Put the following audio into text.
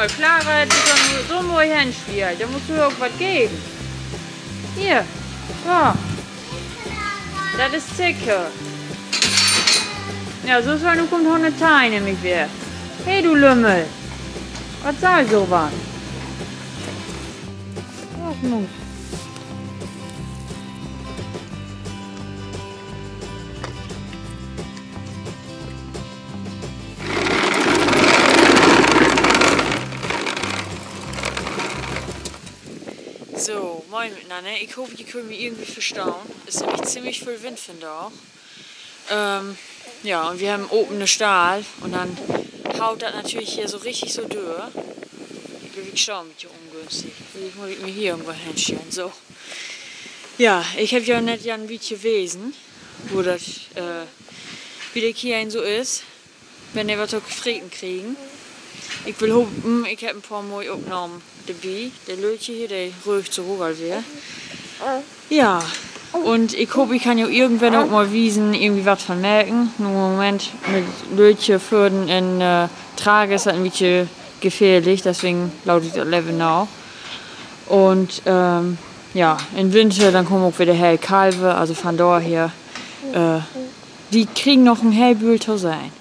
mal, Clara, die kann so mal hinspielen. Da musst du irgendwas geben. Hier. Ja. Das ist sicher. Ja, so soll, nun kommt auch eine Teil nämlich wieder. Hey, du Lümmel. Was soll sowas? Was muss? So, moin miteinander. Ich hoffe, ihr könnt mich irgendwie verstauen. Es ist nämlich ziemlich viel Wind von da. Ja, und wir haben oben eine Stahl und dann haut das natürlich hier so richtig so durch. Ich bin wirklich schon ein bisschen ungünstig. Vielleicht muss ich mir hier irgendwo hinstellen. So. Ja, ich habe ja nicht ein bisschen gewesen, wo das, wie der hier so ist, wenn wir was so gefreten kriegen. Ich will hoffen, ich habe ein paar Mal aufgenommen dabei. Der Lötje hier, der rührt so hoch als wir. Ja, und ich hoffe, ich kann ja irgendwann auch mal wiesen, irgendwie was von merken. Nur im Moment mit Lötje führen in Trage ist das ein bisschen gefährlich, deswegen lautet das Level now. Und ja, im Winter dann kommen auch wieder helle Kalbe, also von daher, die kriegen noch ein hellbühl zu sein.